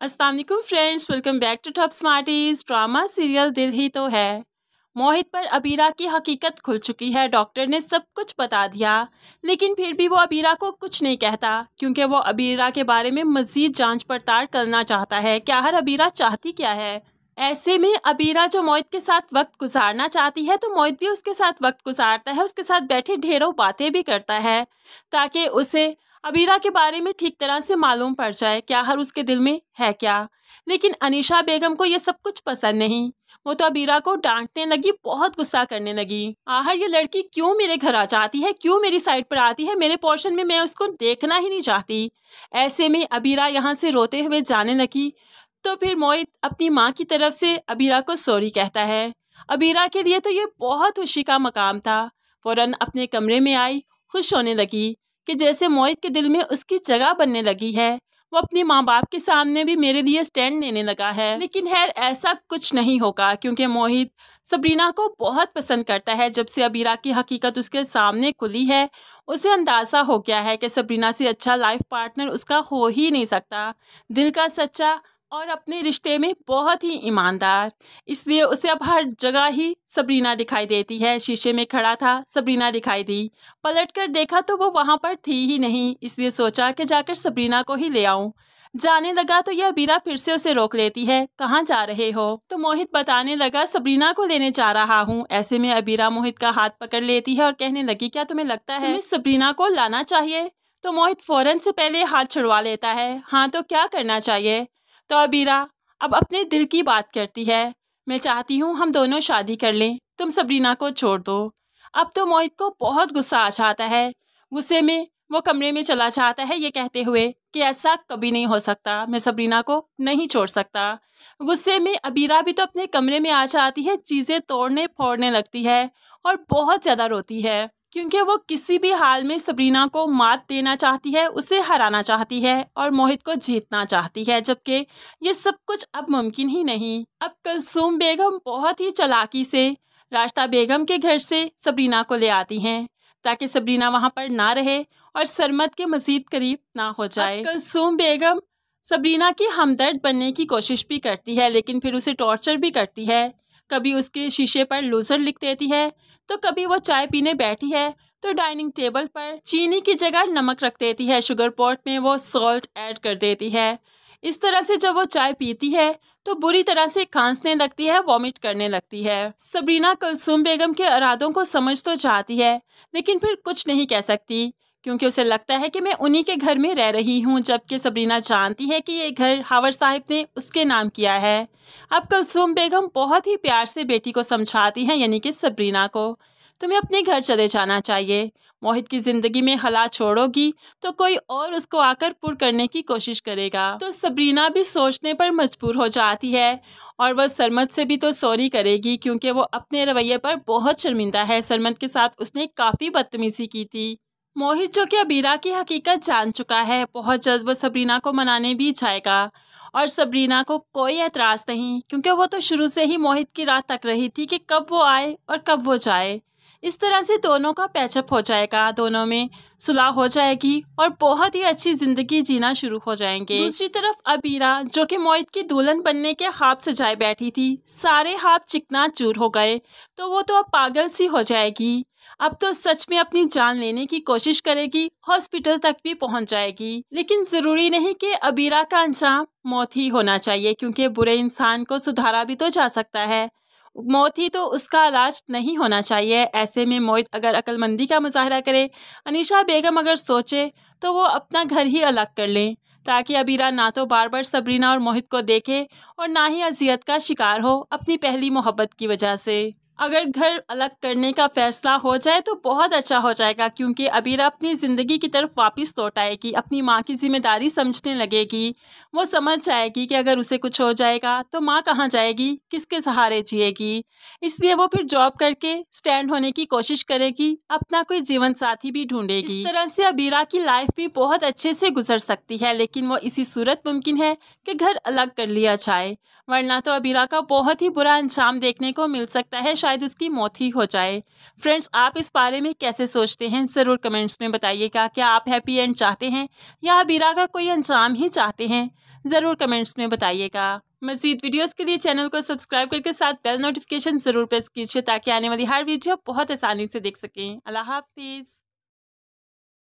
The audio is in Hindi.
अस्सलाम वालेकुम friends, welcome back to Top Smarties. Drama serial दिल ही तो है। मोहित पर अबीरा की हकीकत खुल चुकी है। डॉक्टर ने सब कुछ बता दिया, लेकिन फिर भी वो अबीरा को कुछ नहीं कहता क्योंकि वो अबीरा के बारे में मजीद जांच पड़ताल करना चाहता है। क्या हर अबीरा चाहती क्या है। ऐसे में अबीरा जो मोहित के साथ वक्त गुजारना चाहती है तो मोहित भी उसके साथ वक्त गुजारता है, उसके साथ बैठे ढेरों बातें भी करता है ताकि उसे अबीरा के बारे में ठीक तरह से मालूम पड़ जाए क्या हर उसके दिल में है क्या। लेकिन अनीशा बेगम को ये सब कुछ पसंद नहीं। वो तो अबीरा को डांटने लगी, बहुत गुस्सा करने लगी। आखिर ये लड़की क्यों मेरे घर आ जाती है, क्यों मेरी साइड पर आती है, मेरे पोर्शन में मैं उसको देखना ही नहीं चाहती। ऐसे में अबीरा यहाँ से रोते हुए जाने लगी तो फिर मोहित अपनी माँ की तरफ से अबीरा को सॉरी कहता है। अबीरा के लिए तो ये बहुत खुशी का मकाम था। फौरन अपने कमरे में आई, खुश होने लगी कि जैसे मोहित के दिल में उसकी जगह बनने लगी है। वो अपने माँ बाप के सामने भी मेरे लिए स्टैंड लेने लगा है। लेकिन खैर ऐसा कुछ नहीं होगा क्योंकि मोहित सबरीना को बहुत पसंद करता है। जब से अबीरा की हकीकत उसके सामने खुली है उसे अंदाज़ा हो गया है कि सबरीना से अच्छा लाइफ पार्टनर उसका हो ही नहीं सकता। दिल का सच्चा और अपने रिश्ते में बहुत ही ईमानदार, इसलिए उसे अब हर जगह ही सबरीना दिखाई देती है। शीशे में खड़ा था, सबरीना दिखाई दी। पलट कर देखा तो वो वहाँ पर थी ही नहीं, इसलिए सोचा कि जाकर सबरीना को ही ले आऊं। जाने लगा तो यह अबीरा फिर से उसे रोक लेती है। कहाँ जा रहे हो। तो मोहित बताने लगा सबरीना को लेने जा रहा हूँ। ऐसे में अबीरा मोहित का हाथ पकड़ लेती है और कहने लगी क्या तुम्हें लगता है तुम्हें सबरीना को लाना चाहिए। तो मोहित फौरन से पहले हाथ छुड़वा लेता है। हाँ तो क्या करना चाहिए। तो अबीरा अब अपने दिल की बात करती है। मैं चाहती हूँ हम दोनों शादी कर लें, तुम सबरीना को छोड़ दो। अब तो मोहित को बहुत गुस्सा आ जाता है। गुस्से में वो कमरे में चला जाता है ये कहते हुए कि ऐसा कभी नहीं हो सकता, मैं सबरीना को नहीं छोड़ सकता। गुस्से में अबीरा भी तो अपने कमरे में आ जाती है, चीज़ें तोड़ने फोड़ने लगती है और बहुत ज़्यादा रोती है क्योंकि वो किसी भी हाल में सबरीना को मात देना चाहती है, उसे हराना चाहती है और मोहित को जीतना चाहती है, जबकि ये सब कुछ अब मुमकिन ही नहीं। अब कुलसूम बेगम बहुत ही चालाकी से रास्ता बेगम के घर से सबरीना को ले आती हैं ताकि सबरीना वहाँ पर ना रहे और सरमद के मजीद करीब ना हो जाए। कुलसूम बेगम सबरीना की हमदर्द बनने की कोशिश भी करती है लेकिन फिर उसे टॉर्चर भी करती है। कभी उसके शीशे पर लूजर लिख देती है तो कभी वो चाय पीने बैठी है तो डाइनिंग टेबल पर चीनी की जगह नमक रख देती है, शुगर पॉट में वो सॉल्ट ऐड कर देती है। इस तरह से जब वो चाय पीती है तो बुरी तरह से खांसने लगती है, वॉमिट करने लगती है। सबरीना कुलसूम बेगम के इरादों को समझ तो चाहती है लेकिन फिर कुछ नहीं कह सकती क्योंकि उसे लगता है कि मैं उन्हीं के घर में रह रही हूँ, जबकि सबरीना जानती है कि ये घर हावर साहिब ने उसके नाम किया है। अब कुलसूम बेगम बहुत ही प्यार से बेटी को समझाती हैं, यानी कि सबरीना को, तुम्हें अपने घर चले जाना चाहिए। मोहित की ज़िंदगी में हला छोड़ोगी तो कोई और उसको आकर पुर करने की कोशिश करेगा। तो सबरीना भी सोचने पर मजबूर हो जाती है और वह सरमद से भी तो सॉरी करेगी क्योंकि वो अपने रवैये पर बहुत शर्मिंदा है। सरमद के साथ उसने काफ़ी बदतमीज़ी की थी। मोहित जो कि अबीरा की हकीकत जान चुका है, बहुत जल्द वो सबरीना को मनाने भी जाएगा और सबरीना को कोई एतराज़ नहीं क्योंकि वो तो शुरू से ही मोहित की राह तक रही थी कि कब वो आए और कब वो जाए। इस तरह से दोनों का पैचअप हो जाएगा, दोनों में सुलह हो जाएगी और बहुत ही अच्छी ज़िंदगी जीना शुरू हो जाएंगे। दूसरी तरफ अबीरा जो कि मोहित की दुल्हन बनने के ख्वाब सजाए बैठी थी, सारे ख्वाब चिकनाचूर हो गए तो वो तो अब पागल सी हो जाएगी। अब तो सच में अपनी जान लेने की कोशिश करेगी, हॉस्पिटल तक भी पहुंच जाएगी। लेकिन ज़रूरी नहीं कि अबीरा का अंजाम मौत ही होना चाहिए क्योंकि बुरे इंसान को सुधारा भी तो जा सकता है, मौत ही तो उसका इलाज नहीं होना चाहिए। ऐसे में मोहित अगर अक्लमंदी का मुजाहरा करे, अनीशा बेगम अगर सोचे तो वो अपना घर ही अलग कर लें ताकि अबीरा ना तो बार बार सबरीना और मोहित को देखे और ना ही अजियत का शिकार हो अपनी पहली मोहब्बत की वजह से। अगर घर अलग करने का फैसला हो जाए तो बहुत अच्छा हो जाएगा क्योंकि अबीरा अपनी ज़िंदगी की तरफ वापस लौट आएगी, अपनी माँ की जिम्मेदारी समझने लगेगी। वो समझ जाएगी कि अगर उसे कुछ हो जाएगा तो माँ कहाँ जाएगी, किसके सहारे जिएगी। इसलिए वो फिर जॉब करके स्टैंड होने की कोशिश करेगी, अपना कोई जीवन साथी भी ढूंढेगी। इस तरह से अबीरा की लाइफ भी बहुत अच्छे से गुजर सकती है, लेकिन वो इसी सूरत मुमकिन है कि घर अलग कर लिया जाए, वरना तो अबीरा का बहुत ही बुरा अंजाम देखने को मिल सकता है, शायद उसकी मौत ही हो जाए। फ्रेंड्स, आप इस बारे में कैसे सोचते हैं ज़रूर कमेंट्स में बताइएगा। क्या आप हैप्पी एंड चाहते हैं या अबीरा का कोई अंजाम ही चाहते हैं। ज़रूर कमेंट्स में बताइएगा। मज़ीद वीडियोस के लिए चैनल को सब्सक्राइब करके साथ बेल नोटिफिकेशन ज़रूर प्रेस कीजिए ताकि आने वाली हर वीडियो बहुत आसानी से देख सकें। अल्लाह हाफिज़।